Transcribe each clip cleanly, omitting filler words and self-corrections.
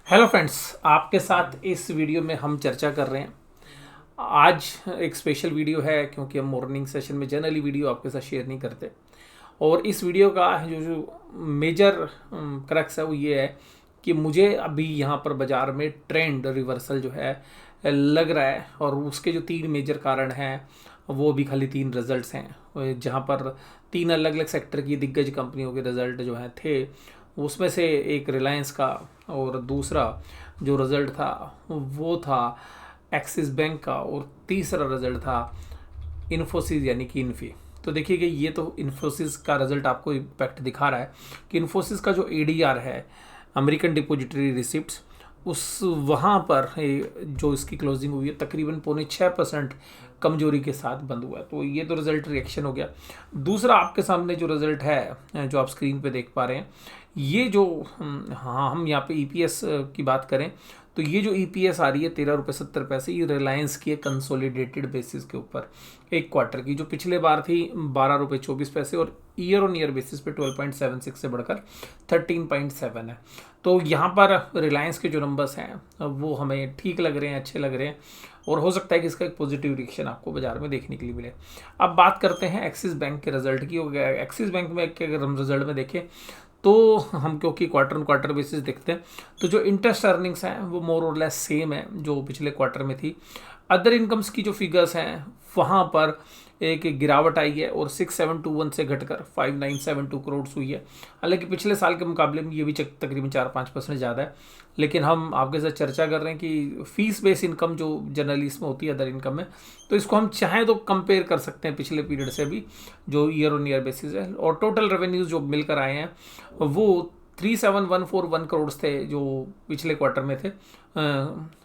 Hello friends, आपके साथ इस वीडियो में हम चर्चा कर रहे हैं। आज एक स्पेशल वीडियो है क्योंकि हम मॉर्निंग सेशन में जनरली वीडियो आपके साथ शेयर नहीं करते। और इस वीडियो का जो मेजर क्रक्स है वो ये है कि मुझे अभी यहाँ पर बाज़ार में ट्रेंड रिवर्सल जो है लग रहा है, और उसके जो तीन मेजर कारण हैं वो भी खाली तीन रिजल्ट्स हैं, जहाँ पर तीन अलग अलग सेक्टर की दिग्गज कंपनियों के रिजल्ट जो हैं थे। उसमें से एक रिलायंस का, और दूसरा जो रिज़ल्ट था वो था एक्सिस बैंक का, और तीसरा रिज़ल्ट था इन्फोसिस यानी कि इन्फी। तो देखिए कि ये तो इन्फोसिस का रिज़ल्ट आपको इम्पैक्ट दिखा रहा है कि इन्फोसिस का जो एडीआर है, अमेरिकन डिपॉजिटरी रिसिप्ट्स, उस वहाँ पर जो इसकी क्लोजिंग हुई है तकरीबन 5.6% कमजोरी के साथ बंद हुआ है। तो ये तो रिजल्ट रिएक्शन हो गया। दूसरा आपके सामने जो रिजल्ट है जो आप स्क्रीन पे देख पा रहे हैं, ये जो हाँ, हम यहाँ पे ईपीएस की बात करें तो ये जो ईपीएस आ रही है 13 रुपये 70 पैसे, ये रिलायंस की है कंसोलिडेटेड बेसिस के ऊपर एक क्वार्टर की, जो पिछले बार थी 12 रुपये 24 पैसे, और ईयर ऑन ईयर बेसिस पे 12.76 से बढ़कर 13.7 है। तो यहाँ पर रिलायंस के जो नंबर्स हैं वो हमें ठीक लग रहे हैं, अच्छे लग रहे हैं, और हो सकता है कि इसका एक पॉजिटिव रिएक्शन आपको बाजार में देखने के लिए मिले। अब बात करते हैं एक्सिस बैंक के रिजल्ट की। एक्सिस बैंक में के अगर हम रिजल्ट में देखें तो हम क्योंकि क्वार्टर ऑन क्वार्टर बेसिस देखते हैं तो जो इंटरेस्ट अर्निंग्स हैं वो मोर और लेस सेम है जो पिछले क्वार्टर में थी। अदर इनकम्स की जो फिगर्स हैं वहाँ पर एक गिरावट आई है, और 6721 से घटकर 5972 करोड़ हुई है। हालांकि पिछले साल के मुकाबले में ये भी तकरीबन 4-5% ज़्यादा है। लेकिन हम आपके साथ चर्चा कर रहे हैं कि फीस बेस इनकम जो जनरली इसमें होती है अदर इनकम में, तो इसको हम चाहें तो कंपेयर कर सकते हैं पिछले पीरियड से भी जो ईयर ऑन ईयर बेसिस है। और टोटल रेवेन्यूज जो मिलकर आए हैं वो 37,141 करोड़ थे जो पिछले क्वार्टर में थे,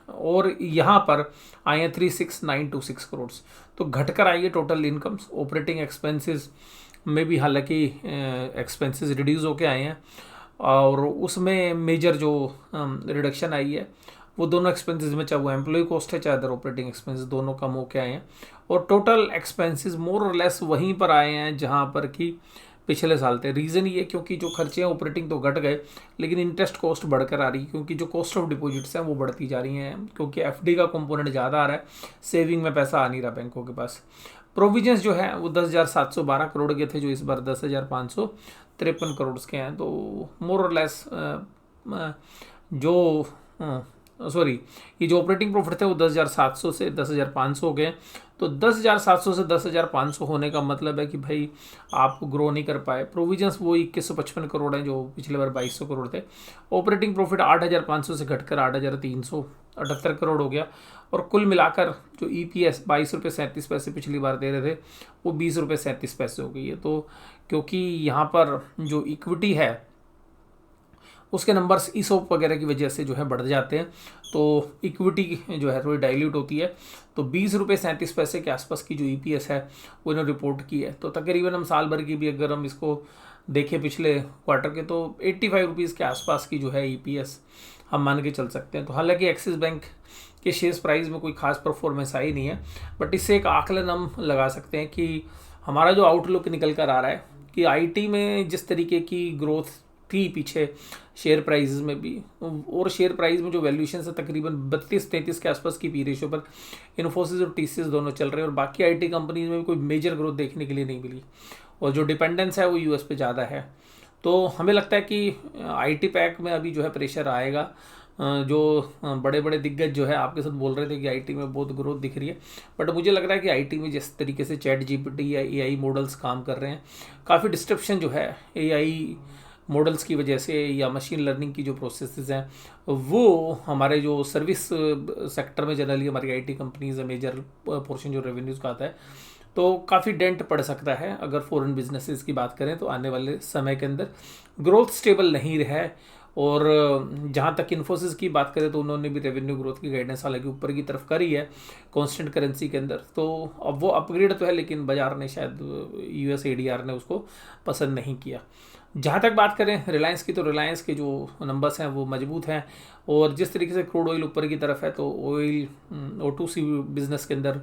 और यहाँ पर आए हैं 36,926 करोड़। तो घटकर आई है टोटल इनकम्स। ऑपरेटिंग एक्सपेंसेस में भी हालांकि एक्सपेंसेस रिड्यूस होके आए हैं, और उसमें मेजर जो रिडक्शन आई है वो दोनों एक्सपेंसेस में, चाहे वो एम्प्लॉय कॉस्ट है चाहे अदर ऑपरेटिंग एक्सपेंसेस, दोनों कम होके आए हैं। और टोटल एक्सपेंसेस मोर और लेस वहीं पर आए हैं जहाँ पर कि पिछले साल थे। रीज़न ये क्योंकि जो खर्चे हैं ऑपरेटिंग तो घट गए, लेकिन इंटरेस्ट कॉस्ट बढ़कर आ रही है क्योंकि जो कॉस्ट ऑफ डिपॉजिट्स हैं वो बढ़ती जा रही हैं, क्योंकि एफडी का कंपोनेंट ज़्यादा आ रहा है, सेविंग में पैसा आ नहीं रहा बैंकों के पास। प्रोविजंस जो है वो 10,712 करोड़ के थे, जो इस बार 10,553 करोड़ के हैं। तो मोर और लेस जो सॉरी ये जो ऑपरेटिंग प्रॉफिट थे वो 10,700 से 10,500 हो गए। तो 10,700 से 10,500 होने का मतलब है कि भाई आप ग्रो नहीं कर पाए। प्रोविजंस वो 2155 करोड़ हैं जो पिछले बार 2200 करोड़ थे। ऑपरेटिंग प्रॉफिट 8,500 से घटकर 8,378 करोड़ हो गया। और कुल मिलाकर जो ईपीएस 22 रुपये 37 पैसे पिछली बार दे रहे थे वो 20 रुपये 37 पैसे हो गई है। तो क्योंकि यहाँ पर जो इक्विटी है उसके नंबर्स ईसोप वगैरह की वजह से जो है बढ़ जाते हैं, तो इक्विटी जो है थोड़ी डाइल्यूट होती है। तो 20 रुपये 37 पैसे के आसपास की जो ईपीएस है वो इन्होंने रिपोर्ट की है। तो तकरीबन हम साल भर की भी अगर हम इसको देखें पिछले क्वार्टर के, तो 85 रुपीज़ के आसपास की जो है ईपीएस हम मान के चल सकते हैं। तो हालांकि एक्सिस बैंक के शेयर प्राइस में कोई खास परफॉर्मेंस आई नहीं है, बट इससे एक आकलन हम लगा सकते हैं कि हमारा जो आउटलुक निकल कर आ रहा है कि आईटी में जिस तरीके की ग्रोथ थी पीछे शेयर प्राइस में भी, और शेयर प्राइस में जो वैल्यूएशन है तकरीबन 32-33 के आसपास की पी रेशियो पर इन्फोसिस और टीसीएस दोनों चल रहे हैं, और बाकी आईटी कंपनीज में भी कोई मेजर ग्रोथ देखने के लिए नहीं मिली, और जो डिपेंडेंस है वो यूएस पे ज़्यादा है। तो हमें लगता है कि आईटी पैक में अभी जो है प्रेशर आएगा। जो बड़े बड़े दिग्गज जो है आपके साथ बोल रहे थे कि आईटी में बहुत ग्रोथ दिख रही है, बट मुझे लग रहा है कि आईटी में जिस तरीके से चैट जीपीटी या एआई मॉडल्स काम कर रहे हैं, काफ़ी डिस्ट्रप्शन जो है एआई मॉडल्स की वजह से या मशीन लर्निंग की जो प्रोसेसेस हैं वो हमारे जो सर्विस सेक्टर में जनरली हमारी आईटी कंपनीज है, मेजर पोर्शन जो रेवेन्यूज़ का आता है, तो काफ़ी डेंट पड़ सकता है। अगर फॉरेन बिजनेसेस की बात करें तो आने वाले समय के अंदर ग्रोथ स्टेबल नहीं रहा है। और जहाँ तक इन्फोसिस की बात करें तो उन्होंने भी रेवेन्यू ग्रोथ की गाइडेंस हालांकि ऊपर की तरफ करी है कांस्टेंट करेंसी के अंदर, तो अब वो अपग्रेड तो है, लेकिन बाजार ने शायद यूएस एडीआर ने उसको पसंद नहीं किया। जहाँ तक बात करें रिलायंस की, तो रिलायंस के जो नंबर्स हैं वो मजबूत हैं, और जिस तरीके से क्रूड ऑयल ऊपर की तरफ है तो ऑयल O2C बिजनेस के अंदर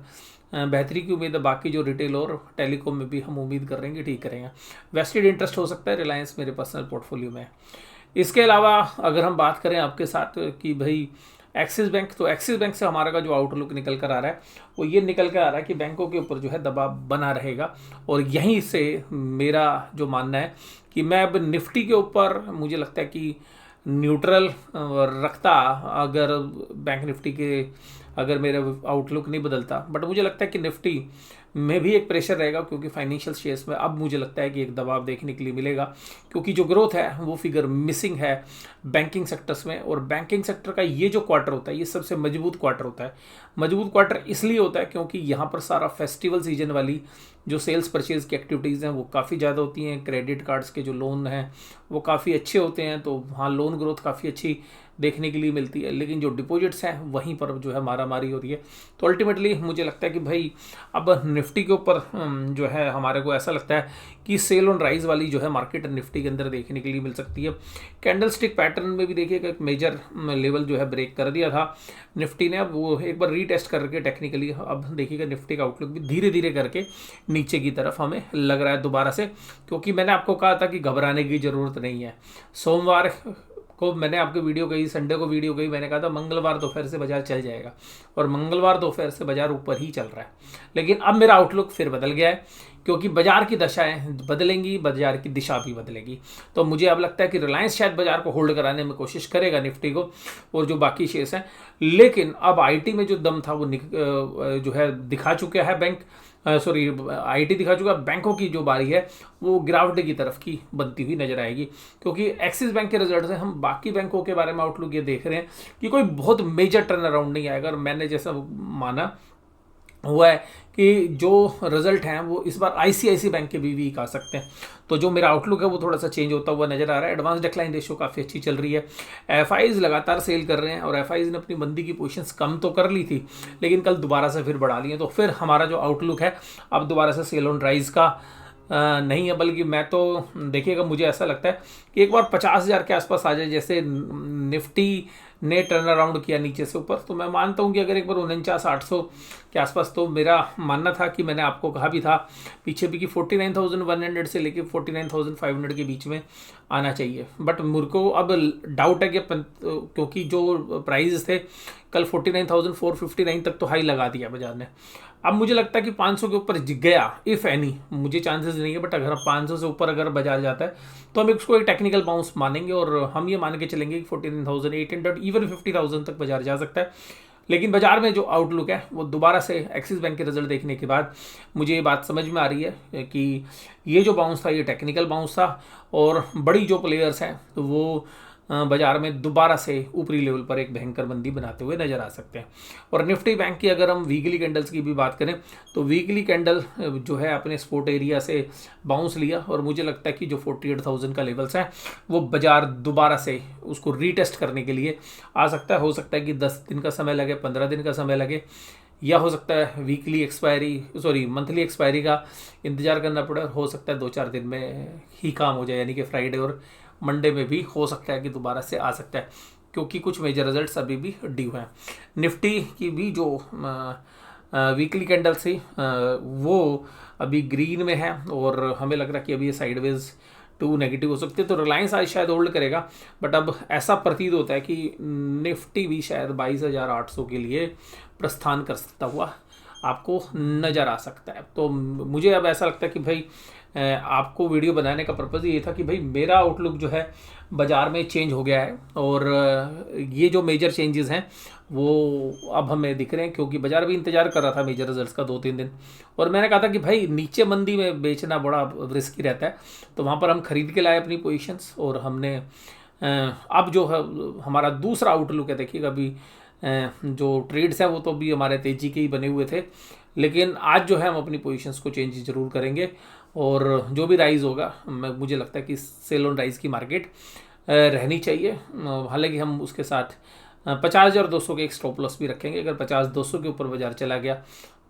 बेहतरी की उम्मीद है। बाकी जो रिटेल और टेलीकॉम में भी हम उम्मीद कर रहे हैं कि ठीक करेंगे। वेस्टेड इंटरेस्ट हो सकता है रिलायंस मेरे पर्सनल पोर्टफोलियो में। इसके अलावा अगर हम बात करें आपके साथ कि भाई एक्सिस बैंक, तो एक्सिस बैंक से हमारा का जो आउटलुक निकल कर आ रहा है वो ये निकल कर आ रहा है कि बैंकों के ऊपर जो है दबाव बना रहेगा। और यहीं से मेरा जो मानना है कि मैं अब निफ्टी के ऊपर मुझे लगता है कि न्यूट्रल रखता, अगर बैंक निफ्टी के अगर मेरा आउटलुक नहीं बदलता। बट मुझे लगता है कि निफ्टी में भी एक प्रेशर रहेगा, क्योंकि फाइनेंशियल शेयर्स में अब मुझे लगता है कि एक दबाव देखने के लिए मिलेगा, क्योंकि जो ग्रोथ है वो फिगर मिसिंग है बैंकिंग सेक्टर्स में। और बैंकिंग सेक्टर का ये जो क्वार्टर होता है ये सबसे मजबूत क्वार्टर होता है। मजबूत क्वार्टर इसलिए होता है क्योंकि यहाँ पर सारा फेस्टिवल सीजन वाली जो सेल्स परचेज की एक्टिविटीज़ हैं वो काफ़ी ज़्यादा होती हैं। क्रेडिट कार्ड्स के जो लोन हैं वो काफ़ी अच्छे होते हैं, तो वहाँ लोन ग्रोथ काफ़ी अच्छी देखने के लिए मिलती है। लेकिन जो डिपॉजिट्स हैं वहीं पर जो है मारामारी होती है। तो अल्टीमेटली मुझे लगता है कि भाई अब निफ्टी के ऊपर जो है हमारे को ऐसा लगता है कि सेल ऑन राइज वाली जो है मार्केट निफ्टी के अंदर देखने के लिए मिल सकती है। कैंडल स्टिक पैटर्न में भी देखिएगा एक मेजर लेवल जो है ब्रेक कर दिया था निफ्टी ने, अब वो एक बार रीटेस्ट करके टेक्निकली अब देखिएगा निफ्टी का आउटलुक भी धीरे धीरे करके नीचे की तरफ हमें लग रहा है दोबारा से। क्योंकि मैंने आपको कहा था कि घबराने की ज़रूरत नहीं है। सोमवार को मैंने आपको वीडियो कही, संडे को वीडियो कही, मैंने कहा था मंगलवार दोपहर से बाजार चल जाएगा, और मंगलवार दोपहर से बाजार ऊपर ही चल रहा है। लेकिन अब मेरा आउटलुक फिर बदल गया है, क्योंकि बाजार की दशाएं बदलेंगी, बाजार की दिशा भी बदलेगी। तो मुझे अब लगता है कि रिलायंस शायद बाजार को होल्ड कराने में कोशिश करेगा निफ्टी को, और जो बाकी शेयर्स हैं। लेकिन अब आईटी में जो दम था वो जो है दिखा चुका है बैंक, सॉरी आईटी दिखा चुका। बैंकों की जो बारी है वो गिरावट की तरफ की बनती हुई नजर आएगी, क्योंकि एक्सिस बैंक के रिजल्ट से हम बाकी बैंकों के बारे में आउटलुक ये देख रहे हैं कि कोई बहुत मेजर टर्न अराउंड नहीं आएगा। और मैंने जैसा माना हुआ है कि जो रिजल्ट हैं वो इस बार आईसीआईसी बैंक के भी वीक आ सकते हैं। तो जो मेरा आउटलुक है वो थोड़ा सा चेंज होता हुआ नजर आ रहा है। एडवांस डिक्लाइन रेशियो काफ़ी अच्छी चल रही है, एफआईज लगातार सेल कर रहे हैं, और एफआईज ने अपनी मंदी की पोजीशंस कम तो कर ली थी लेकिन कल दोबारा से फिर बढ़ा ली है। तो फिर हमारा जो आउटलुक है अब दोबारा से सेल ऑन राइज का नहीं है, बल्कि मैं तो देखिएगा मुझे ऐसा लगता है कि एक बार 50,000 के आसपास आ जाए, जैसे निफ्टी ने टर्न अराउंड किया नीचे से ऊपर। तो मैं मानता हूँ कि अगर एक बार 49,800 के आसपास, तो मेरा मानना था कि मैंने आपको कहा भी था पीछे भी कि 49,100 से लेके 49,500 के बीच में आना चाहिए। बट मुझ को अब डाउट है कि क्योंकि जो प्राइस थे कल 49,459 तक तो हाई लगा दिया बाजार ने। अब मुझे लगता है कि 500 के ऊपर गया, इफ़ एनी, मुझे चांसेस नहीं है, बट अगर 500 से ऊपर अगर बाजार जाता है तो हम इसको एक टेक्निकल बाउंस मानेंगे, और हम ये मान के चलेंगे कि 49,800 इवन 50,000 तक बाजार जा सकता है। लेकिन बाजार में जो आउटलुक है वो दोबारा से एक्सिस बैंक के रिजल्ट देखने के बाद मुझे ये बात समझ में आ रही है कि ये जो बाउंस था ये टेक्निकल बाउंस था, और बड़ी जो प्लेयर्स हैं तो वो बाजार में दोबारा से ऊपरी लेवल पर एक भयंकर मंदी बनाते हुए नजर आ सकते हैं। और निफ्टी बैंक की अगर हम वीकली कैंडल्स की भी बात करें तो वीकली कैंडल जो है अपने सपोर्ट एरिया से बाउंस लिया, और मुझे लगता है कि जो 48,000 का लेवल्स है वो बाजार दोबारा से उसको रीटेस्ट करने के लिए आ सकता है। हो सकता है कि 10 दिन का समय लगे, 15 दिन का समय लगे, या हो सकता है वीकली एक्सपायरी मंथली एक्सपायरी का इंतजार करना पड़े। हो सकता है 2-4 दिन में ही काम हो जाए, यानी कि फ्राइडे और मंडे में भी हो सकता है कि दोबारा से आ सकता है, क्योंकि कुछ मेजर रिजल्ट्स अभी भी ड्यू हैं। निफ्टी की भी जो वीकली कैंडल थी वो अभी ग्रीन में है, और हमें लग रहा है कि अभी ये साइडवेज टू नेगेटिव हो सकती है। तो रिलायंस आज शायद होल्ड करेगा, बट अब ऐसा प्रतीत होता है कि निफ्टी भी शायद 22,800 के लिए प्रस्थान कर सकता हुआ आपको नज़र आ सकता है। तो मुझे अब ऐसा लगता है कि भाई आपको वीडियो बनाने का पर्पज़ ये था कि भाई मेरा आउटलुक जो है बाज़ार में चेंज हो गया है, और ये जो मेजर चेंजेस हैं वो अब हमें दिख रहे हैं, क्योंकि बाज़ार भी इंतजार कर रहा था मेजर रिजल्ट्स का 2-3 दिन। और मैंने कहा था कि भाई नीचे मंदी में बेचना बड़ा रिस्की रहता है, तो वहाँ पर हम खरीद के लाए अपनी पोजीशंस, और हमने अब जो है हमारा दूसरा आउटलुक है, देखिएगा अभी जो ट्रेड्स हैं वो तो अभी हमारे तेजी के ही बने हुए थे, लेकिन आज जो है हम अपनी पोजीशंस को चेंज जरूर करेंगे, और जो भी राइज होगा मुझे लगता है कि सेल ऑन राइज की मार्केट रहनी चाहिए। हालांकि हम उसके साथ 50,200 के एक स्टॉप लॉस भी रखेंगे। अगर 50,200 के ऊपर बाजार चला गया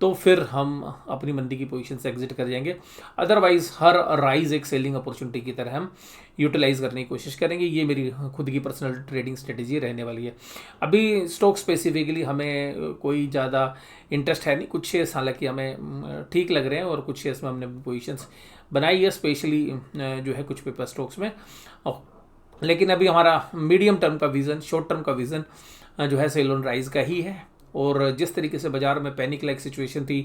तो फिर हम अपनी मंदी की पोजीशन से एग्जिट कर जाएंगे। अदरवाइज हर राइज एक सेलिंग अपॉर्चुनिटी की तरह हम यूटिलाइज करने की कोशिश करेंगे। ये मेरी खुद की पर्सनल ट्रेडिंग स्ट्रेटेजी रहने वाली है। अभी स्टॉक स्पेसिफिकली हमें कोई ज़्यादा इंटरेस्ट है नहीं। कुछ शेयर्स हालांकि हमें ठीक लग रहे हैं, और कुछ शेयर्स में हमने पोजीशंस बनाई है, स्पेशली जो है कुछ पेपर स्टॉक्स में। लेकिन अभी हमारा मीडियम टर्म का विज़न, शॉर्ट टर्म का विज़न जो है सेल ऑन राइज का ही है। और जिस तरीके से बाजार में पैनिक लाइक सिचुएशन थी,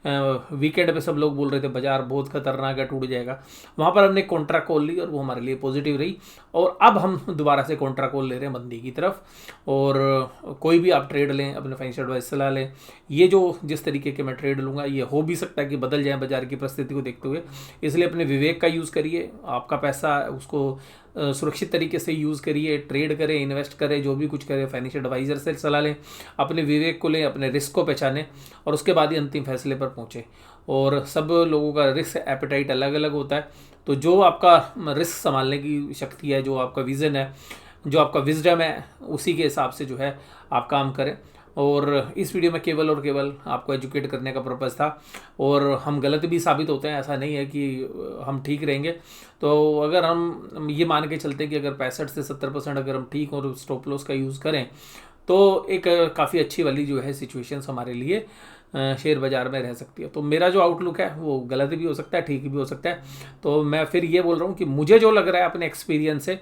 वीकेंड पे सब लोग बोल रहे थे बाजार बहुत खतरनाक है, टूट जाएगा, वहाँ पर हमने कॉन्ट्रा कॉल ली और वो हमारे लिए पॉजिटिव रही। और अब हम दोबारा से कॉन्ट्रा कॉल ले रहे हैं मंदी की तरफ। और कोई भी आप ट्रेड लें, अपने फाइनेंशियल एडवाइस सलाह लें। ये जो जिस तरीके के मैं ट्रेड लूँगा ये हो भी सकता है कि बदल जाए बाजार की परिस्थिति को देखते हुए, इसलिए अपने विवेक का यूज़ करिए। आपका पैसा उसको सुरक्षित तरीके से यूज़ करिए, ट्रेड करें, इन्वेस्ट करें, जो भी कुछ करें फाइनेंशियल एडवाइज़र से सलाह लें, अपने विवेक को लें, अपने रिस्क को पहचानें और उसके बाद ही अंतिम फैसले पर पहुँचें। और सब लोगों का रिस्क एपेटाइट अलग अलग होता है, तो जो आपका रिस्क संभालने की शक्ति है, जो आपका विज़न है, जो आपका विजडम है, उसी के हिसाब से जो है आप काम करें। और इस वीडियो में केवल और केवल आपको एजुकेट करने का पर्पज़ था। और हम गलत भी साबित होते हैं, ऐसा नहीं है कि हम ठीक रहेंगे। तो अगर हम ये मान के चलते हैं कि अगर 65 से 70% अगर हम ठीक और स्टॉप लॉस का यूज़ करें तो एक काफ़ी अच्छी वाली जो है सिचुएशंस हमारे लिए शेयर बाज़ार में रह सकती है। तो मेरा जो आउटलुक है वो गलत भी हो सकता है, ठीक भी हो सकता है। तो मैं फिर ये बोल रहा हूँ कि मुझे जो लग रहा है अपने एक्सपीरियंस से,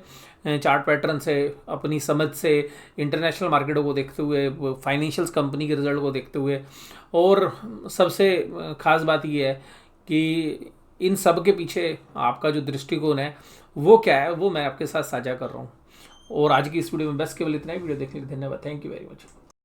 चार्ट पैटर्न से, अपनी समझ से, इंटरनेशनल मार्केटों को देखते हुए, फाइनेंशियल्स कंपनी के रिजल्ट को देखते हुए, और सबसे ख़ास बात ये है कि इन सब के पीछे आपका जो दृष्टिकोण है वो क्या है, वो मैं आपके साथ साझा कर रहा हूँ। और आज की इस वीडियो में बस केवल इतना ही। वीडियो देखने के लिए धन्यवाद। Thank you very much.